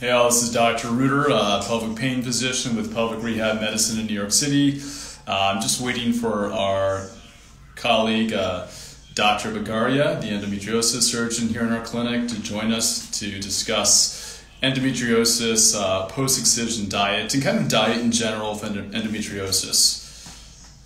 Hey all, this is Dr. Reutter, pelvic pain physician with Pelvic Rehab Medicine in New York City. I'm just waiting for our colleague, Dr. Bagaria, the endometriosis surgeon here in our clinic, to join us to discuss endometriosis, post-excision diet, and kind of diet in general for endometriosis.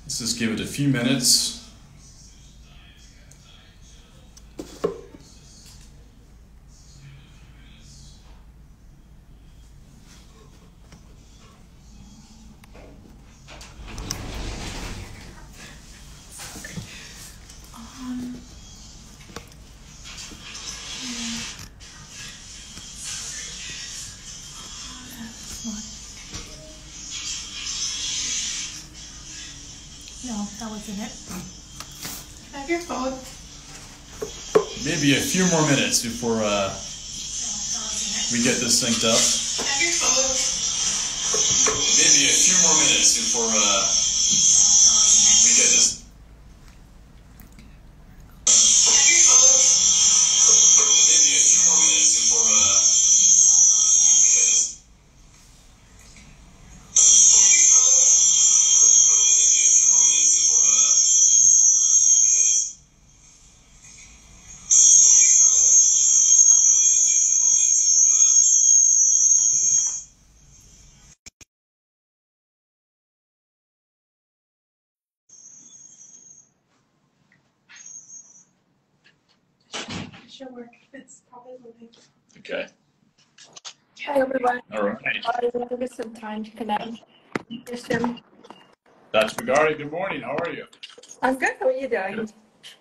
Let's just give it a few minutes. No, that wasn't it. Have your phone. Maybe a few more minutes before we get this synced up. Have your phone. Maybe a few more minutes before we get this. Have your phone. Maybe a few more minutes before we get this. Should work. It's probably moving. Okay. Hi everyone. All right. I will give us some time to connect. Christian. Dr. Bagaria, good morning. How are you? I'm good. How are you doing?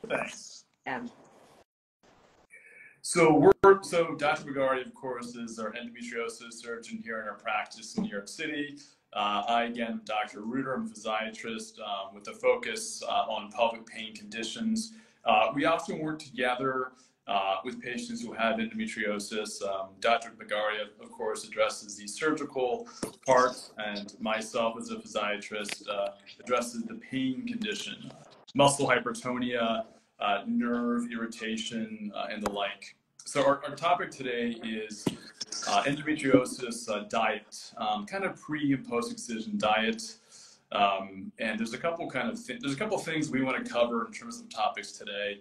Thanks. Yeah. So Dr. Bagaria, of course, is our endometriosis surgeon here in our practice in New York City. I, again, am Dr. Reutter. I'm a physiatrist with a focus on pelvic pain conditions. We often work together with patients who have endometriosis. Dr. Bagaria, of course, addresses the surgical part, and myself as a physiatrist addresses the pain condition, muscle hypertonia, nerve irritation, and the like. So our topic today is endometriosis diet, kind of pre and post excision diet. And there's a couple things we want to cover in terms of topics today.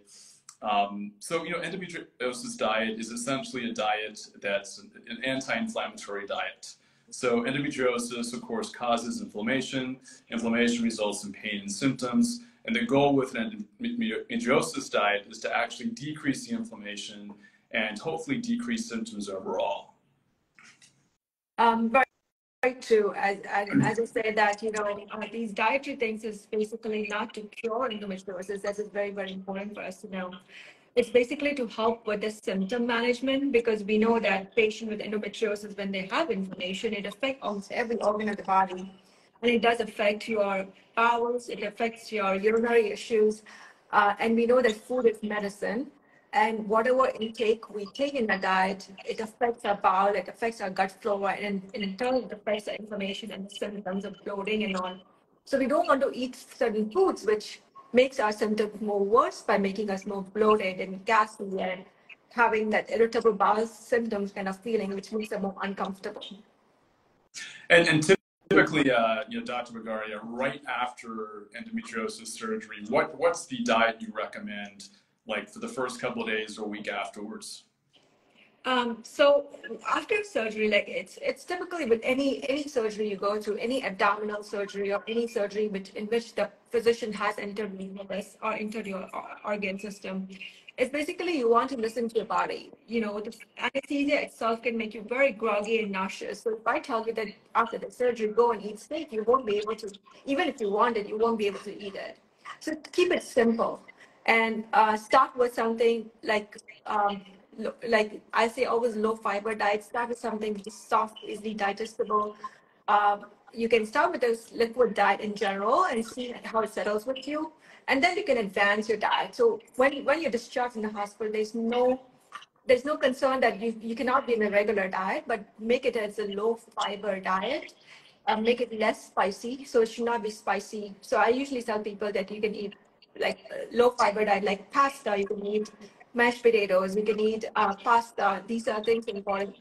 Endometriosis diet is essentially a diet that's an anti-inflammatory diet. So endometriosis, of course, causes inflammation. Inflammation results in pain and symptoms. And the goal with an endometriosis diet is to actually decrease the inflammation and hopefully decrease symptoms overall. Very true. As I said that, these dietary things is basically not to cure endometriosis. That is very, very important for us to know. It's basically to help with the symptom management, because we know that patients with endometriosis, when they have inflammation, it affects almost every organ of the body. And it does affect your bowels, it affects your urinary issues. And we know that food is medicine. And whatever intake we take in the diet, it affects our bowel, it affects our gut flora, and in turn, it affects the inflammation and the symptoms of bloating and all. So we don't want to eat certain foods which makes our symptoms more worse by making us more bloated and gassy and having that irritable bowel symptoms kind of feeling, which makes them more uncomfortable. And typically, Dr. Bagaria, right after endometriosis surgery, what's the diet you recommend, like for the first couple of days or a week afterwards? So after surgery, like it's typically with any surgery you go through, any abdominal surgery or any surgery in which the physician has entered the uterus or entered your organ system, it's basically you want to listen to your body. The anesthesia itself can make you very groggy and nauseous. So if I tell you that after the surgery, go and eat steak, you won't be able to, even if you want it, you won't be able to eat it. So keep it simple and start with something like I say, always low fiber diet. Start with something which is soft, easily digestible. You can start with this liquid diet in general and see how it settles with you. And then you can advance your diet. So when you're discharged in the hospital, there's no concern that you cannot be in a regular diet, but make it as a low fiber diet. Make it less spicy, so it should not be spicy. So I usually tell people that you can eat like low fiber diet, like pasta. You can eat mashed potatoes. You can eat pasta. These are things important.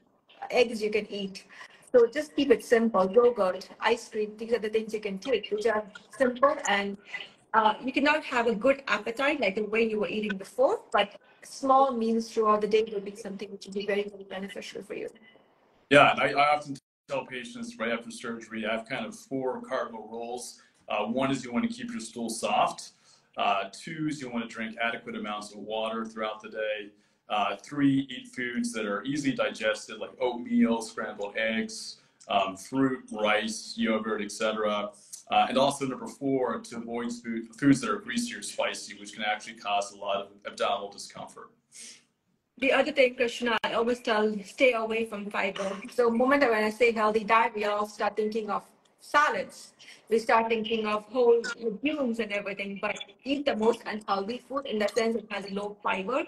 eggs you can eat. So just keep it simple. Yogurt, ice cream, these are the things you can take, which are simple, and you cannot have a good appetite like the way you were eating before, but small meals throughout the day will be something which will be very, very beneficial for you. Yeah, and I often tell patients right after surgery, I have kind of 4 cardinal rules. One is you want to keep your stool soft. 2 is you want to drink adequate amounts of water throughout the day. 3, eat foods that are easily digested, like oatmeal, scrambled eggs, fruit, rice, yogurt, etc. And also number 4, to avoid foods that are greasy or spicy, which can actually cause a lot of abdominal discomfort. The other thing, Krishna, I always tell, stay away from fiber. So moment when I say healthy diet, we all start thinking of salads. We start thinking of whole legumes and everything, but eat the most unhealthy food in the sense it has low fiber.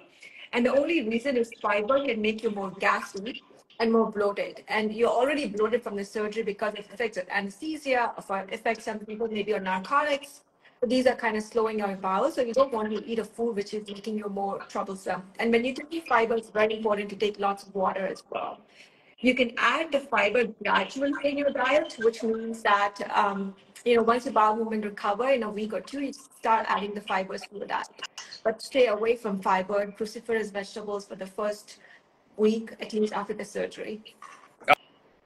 And the only reason is fiber can make you more gassy and more bloated. And you're already bloated from the surgery because it affects anesthesia, or affects some people maybe on narcotics. So these are kind of slowing your bowels. So you don't want to eat a food which is making you more troublesome. And when you take fiber, it's very important to take lots of water as well. You can add the fiber gradually in your diet, which means that once the bowel movement recover in a week or 2, you start adding the fibers to the diet. But stay away from fiber and cruciferous vegetables for the first week, at least after the surgery.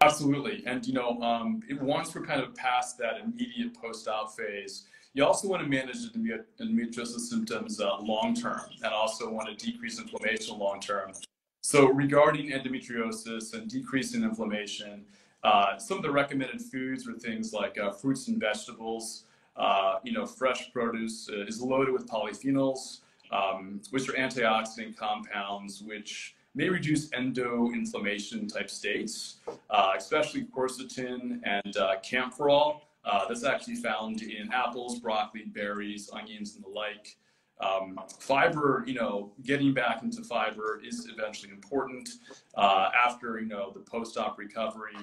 Absolutely. And, once we're kind of past that immediate post-op phase, you also want to manage the endometriosis symptoms long-term, and also want to decrease inflammation long-term. So regarding endometriosis and decreasing inflammation, some of the recommended foods are things like fruits and vegetables. Fresh produce is loaded with polyphenols, which are antioxidant compounds, which may reduce endo-inflammation type states, especially quercetin and camphorol. That's actually found in apples, broccoli, berries, onions, and the like. Fiber, getting back into fiber is eventually important after, the post-op recovery.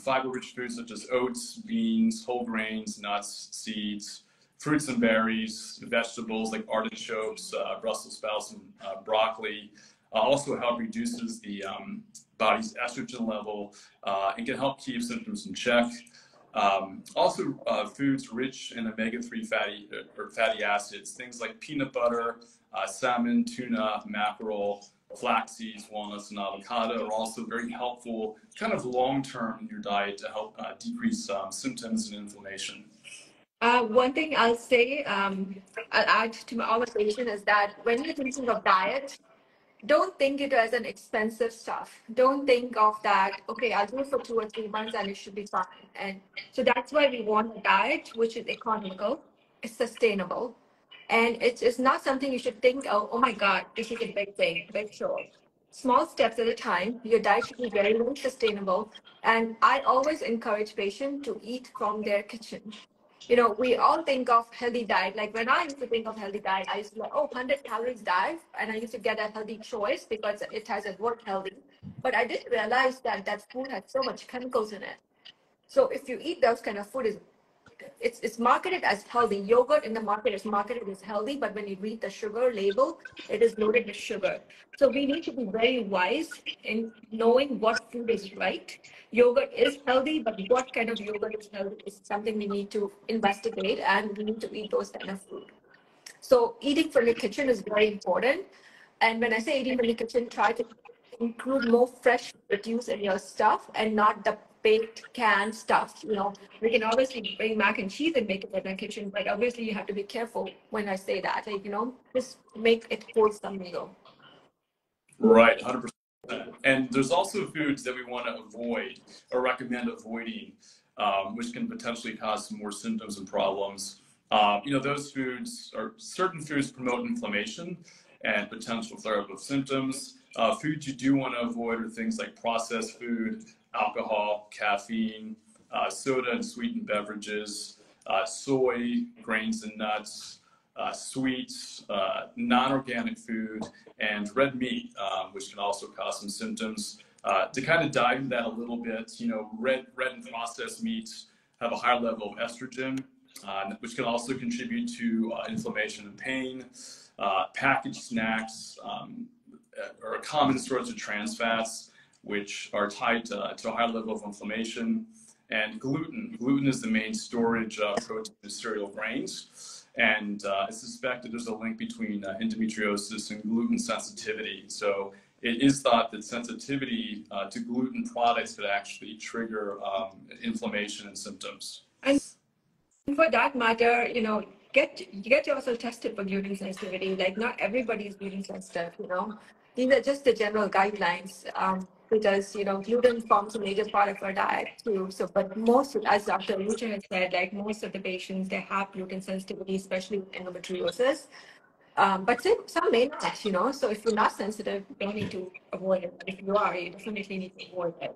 Fiber-rich foods such as oats, beans, whole grains, nuts, seeds, fruits and berries, vegetables like artichokes, Brussels sprouts, and broccoli also help reduces the body's estrogen level and can help keep symptoms in check. Also, foods rich in omega-3 fatty acids, things like peanut butter, salmon, tuna, mackerel, flax seeds, walnuts, and avocado are also very helpful kind of long-term in your diet to help decrease symptoms and inflammation. One thing I'll say, I'll add to all the patient is that when you're thinking of diet, don't think it as an expensive stuff. Don't think of that, okay, I'll do it for 2 or 3 months and it should be fine. And so that's why we want a diet which is economical, it's sustainable, and it's not something you should think, oh my God, this is a big thing, big show. Small steps at a time. Your diet should be very, very sustainable. And I always encourage patients to eat from their kitchen. We all think of healthy diet. Like when I used to think of healthy diet, I used to be like, 100 calories diet. And I used to get a healthy choice because it has a word healthy. But I didn't realize that food has so much chemicals in it. So if you eat those kind of food, it's marketed as healthy. Yogurt in the market is marketed as healthy, but when you read the sugar label, it is loaded with sugar. So we need to be very wise in knowing what food is right. Yogurt is healthy, but what kind of yogurt is healthy is something we need to investigate, and we need to eat those kind of food. So eating from the kitchen is very important. And when I say eating from the kitchen, try to include more fresh produce in your stuff and not the baked canned stuff. We can obviously bring mac and cheese and make it in the kitchen, but obviously you have to be careful when I say that. Just make it wholesome meal. Right, 100%. And there's also foods that we want to avoid or recommend avoiding, which can potentially cause some more symptoms and problems. Those foods, or certain foods, promote inflammation and potential flare-up of symptoms. Foods you do want to avoid are things like processed food, alcohol, caffeine, soda and sweetened beverages, soy, grains and nuts, sweets, non-organic food, and red meat, which can also cause some symptoms. To kind of dive into that a little bit, red and processed meats have a higher level of estrogen, which can also contribute to inflammation and pain. Packaged snacks are a common source of trans fats, which are tied to a high level of inflammation. And gluten. Gluten is the main storage protein in cereal grains. And it's suspected there's a link between endometriosis and gluten sensitivity. So it is thought that sensitivity to gluten products could actually trigger inflammation and symptoms. And for that matter, get yourself tested for gluten sensitivity. Like, not everybody is gluten sensitive. These are just the general guidelines, because gluten forms a major part of our diet too. So, but most, as Dr. Reutter has said, like most of the patients, they have gluten sensitivity, especially with endometriosis. But some may not. So if you're not sensitive, you don't need to avoid it. But if you are, you definitely need to avoid it.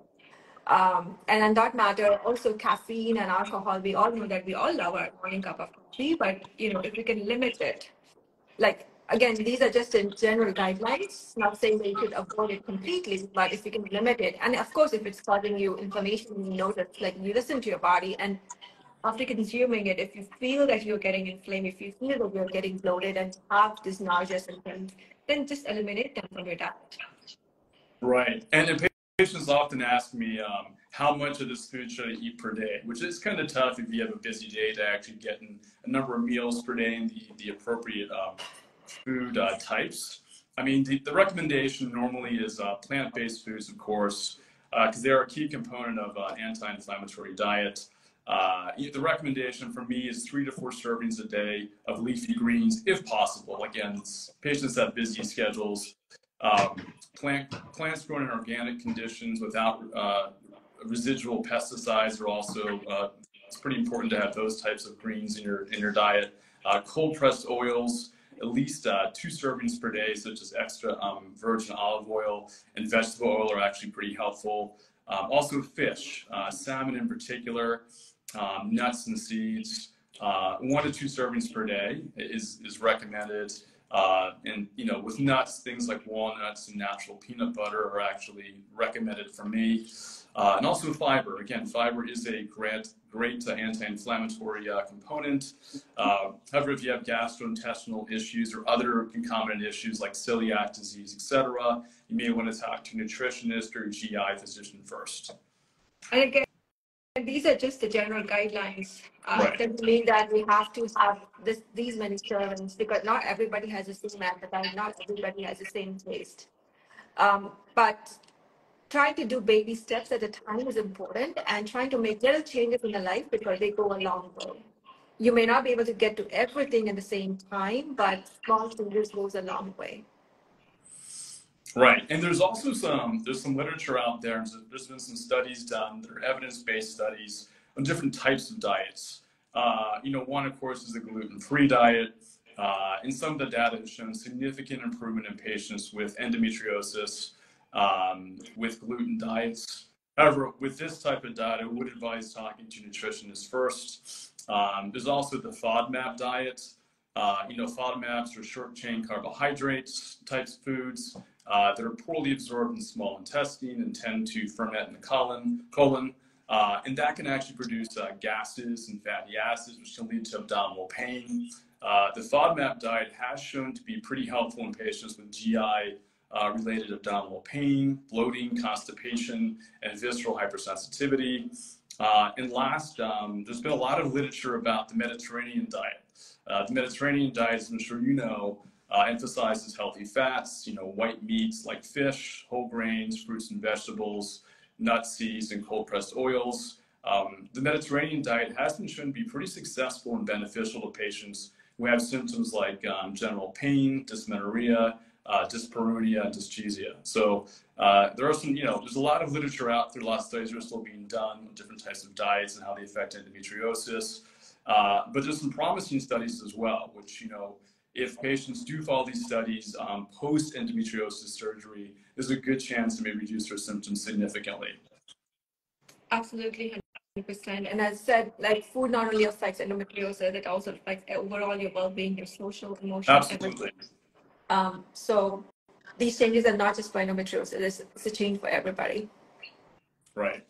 And on that matter, also caffeine and alcohol, we all know that we all love our morning cup of coffee, but if we can limit it, like, again, these are just in general guidelines, not saying that you should avoid it completely, but if you can limit it, and of course, if it's causing you inflammation, that, like, you listen to your body, and after consuming it, if you feel that you're getting inflamed, if you feel that you're getting bloated and have this nausea symptoms, then just eliminate them from your diet. Right. And patients often ask me, how much of this food should I eat per day, which is kind of tough if you have a busy day to actually get in a number of meals per day and the appropriate food types. I mean, the recommendation normally is plant-based foods, of course, because they're a key component of anti-inflammatory diet. The recommendation for me is 3 to 4 servings a day of leafy greens, if possible. Again, patients have busy schedules. Plants grown in organic conditions without residual pesticides are also, it's pretty important to have those types of greens in your diet. Cold pressed oils, at least 2 servings per day, such as extra virgin olive oil and vegetable oil, are actually pretty helpful. Also fish, salmon in particular, nuts and seeds. 1 to 2 servings per day is recommended. And with nuts, things like walnuts and natural peanut butter are actually recommended for me. And also fiber. Again, fiber is a great anti-inflammatory component. However, if you have gastrointestinal issues or other concomitant issues like celiac disease, etc., you may want to talk to a nutritionist or a GI physician first. And again, these are just the general guidelines. Right. It doesn't mean that we have to have these many servings, because not everybody has the same appetite, not everybody has the same taste. But trying to do baby steps at a time is important, and trying to make little changes in your life, because they go a long way. You may not be able to get to everything at the same time, but small changes goes a long way. Right, and there's also some literature out there. There's been some studies done that are evidence-based studies on different types of diets. One, of course, is the gluten-free diet. And some of the data has shown significant improvement in patients with endometriosis with gluten diets. However, with this type of diet, I would advise talking to nutritionists first. There's also the FODMAP diet. FODMAPs are short-chain carbohydrates types of foods that are poorly absorbed in the small intestine and tend to ferment in the colon. And that can actually produce gases and fatty acids, which can lead to abdominal pain. The FODMAP diet has shown to be pretty helpful in patients with GI related abdominal pain, bloating, constipation, and visceral hypersensitivity. And last, there's been a lot of literature about the Mediterranean diet. The Mediterranean diet, as I'm sure you know, emphasizes healthy fats, white meats like fish, whole grains, fruits and vegetables, nuts, seeds, and cold-pressed oils. The Mediterranean diet has been shown to be pretty successful and beneficial to patients who have symptoms like general pain, dysmenorrhea, dyspareunia, and dyschezia. So there are some, there's a lot of literature out there, a lot of studies are still being done on different types of diets and how they affect endometriosis. But there's some promising studies as well, which, if patients do follow these studies post-endometriosis surgery, there's a good chance to maybe reduce their symptoms significantly. Absolutely, 100%. And as said, like, food not only affects endometriosis, it also affects overall your well-being, your social, emotional, Absolutely. everything. So these changes are not just for endometriosis, it's a change for everybody. Right.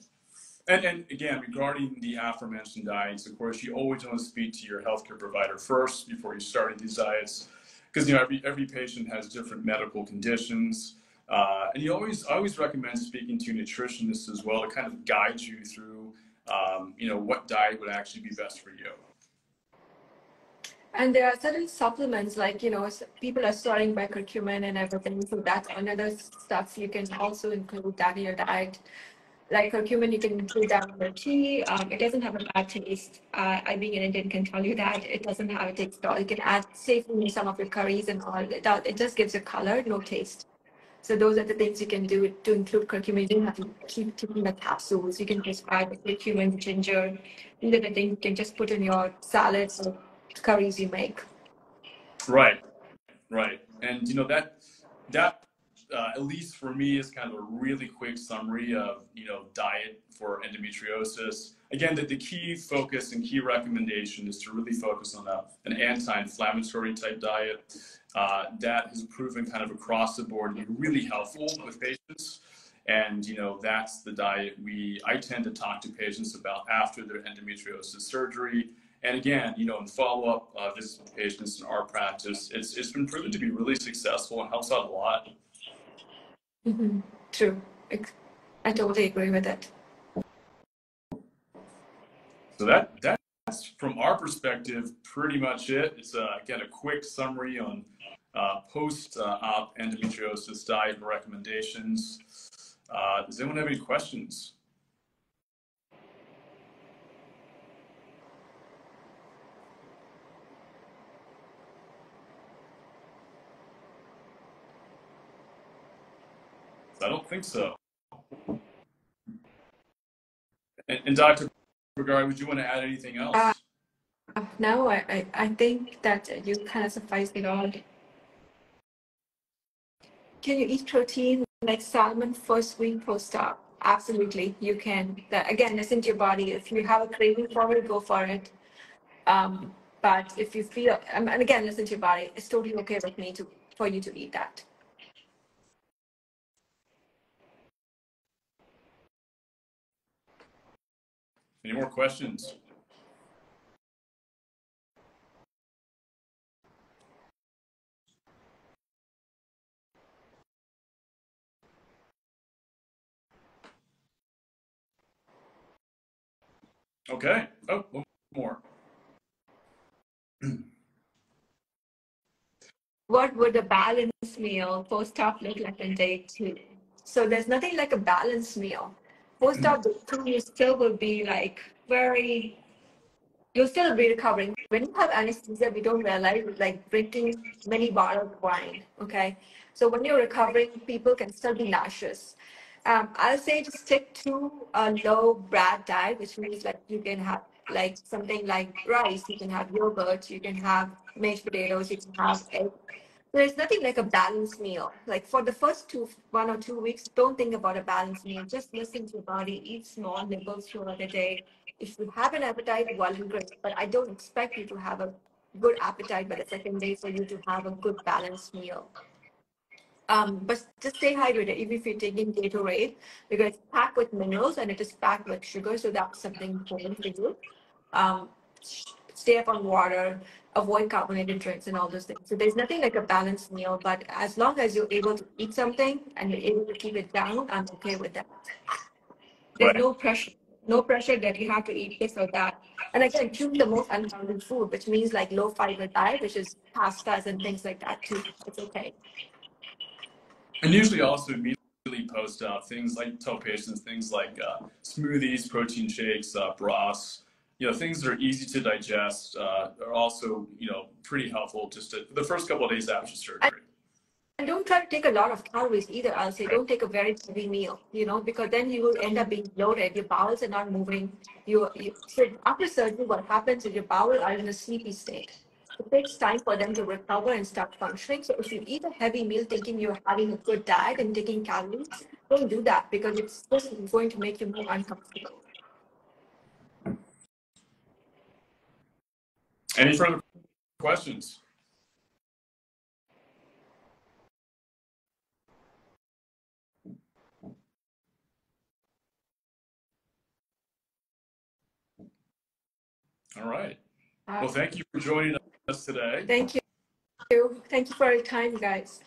And again, regarding the aforementioned diets, of course, you always want to speak to your healthcare provider first before you start these diets, because every patient has different medical conditions. And I always recommend speaking to nutritionists as well to kind of guide you through, what diet would actually be best for you. And there are certain supplements like, people are starting by curcumin and everything. So that's another stuff you can also include that in your diet. Like curcumin, you can include that in your tea. It doesn't have a bad taste. I, being an Indian, can tell you that it doesn't have a taste at all. You can add safely in some of your curries and all. It just gives you color, no taste. So those are the things you can do to include curcumin. You don't have to keep taking the capsules. You can just add the curcumin, ginger. These are the things you can just put in your salads or curries you make. Right, right. And that at least for me is kind of a really quick summary of diet for endometriosis. Again, the key focus and key recommendation is to really focus on an anti-inflammatory type diet that has proven kind of across the board to be really helpful with patients. And that's the diet I tend to talk to patients about after their endometriosis surgery. And again, in follow-up visits with patients in our practice, it's been proven to be really successful and helps out a lot. Mm-hmm. True. I totally agree with it. So that's from our perspective pretty much it. It's again a quick summary on post-op endometriosis diet recommendations. Does anyone have any questions? I don't think so. And Dr. Bagaria, would you want to add anything else? No, I think that you kind of sufficed it all. Can you eat protein like salmon first week post-op? Absolutely, you can. Again, listen to your body. If you have a craving for it, go for it. But if you feel, and again, listen to your body. It's totally okay with me for you to eat that. Any more questions? Okay. Oh, one more. What would a balanced meal post-op look like on day 2? So there's nothing like a balanced meal. Post-op day 2, you still will be like you'll still be recovering. When you have anesthesia, we don't realize it's like drinking many bottles of wine. Okay. So when you're recovering, people can still be nauseous. I'll say just stick to a low BRAD diet, which means like you can have like something like rice, you can have yogurt, you can have mashed potatoes, you can have egg. There's nothing like a balanced meal. Like for the first 1 or 2 weeks, don't think about a balanced meal. Just listen to your body, eat small nibbles throughout the day. If you have an appetite, well and good. But I don't expect you to have a good appetite by the second day for you to have a good balanced meal. But just stay hydrated, even if you're taking Gatorade, because it's packed with minerals and it is packed with sugar, so that's something important for you. Um, Stay up on water, avoid carbonated drinks and all those things. So there's nothing like a balanced meal, but as long as you're able to eat something and you're able to keep it down, I'm okay with that. There's Right. no pressure that you have to eat this or that. And again, choose the most unhealthy food, which means like low fiber diet, which is pastas and things like that too. It's okay. And usually also immediately post-op, things like tell patients things like smoothies, protein shakes, broths, things that are easy to digest are also, pretty helpful just the first couple of days after surgery. And don't try to take a lot of calories either. I'll say don't take a very heavy meal, because then you will end up being bloated. Your bowels are not moving. So after surgery, what happens is your bowels are in a sleepy state. It takes time for them to recover and start functioning. So if you eat a heavy meal thinking you're having a good diet and taking calories, don't do that because it's just going to make you more uncomfortable. Any further questions? All right. Well, thank you for joining us today. Thank you. Thank you for your time, guys.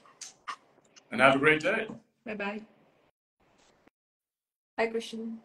And have a great day. Bye-bye. Hi, Christian.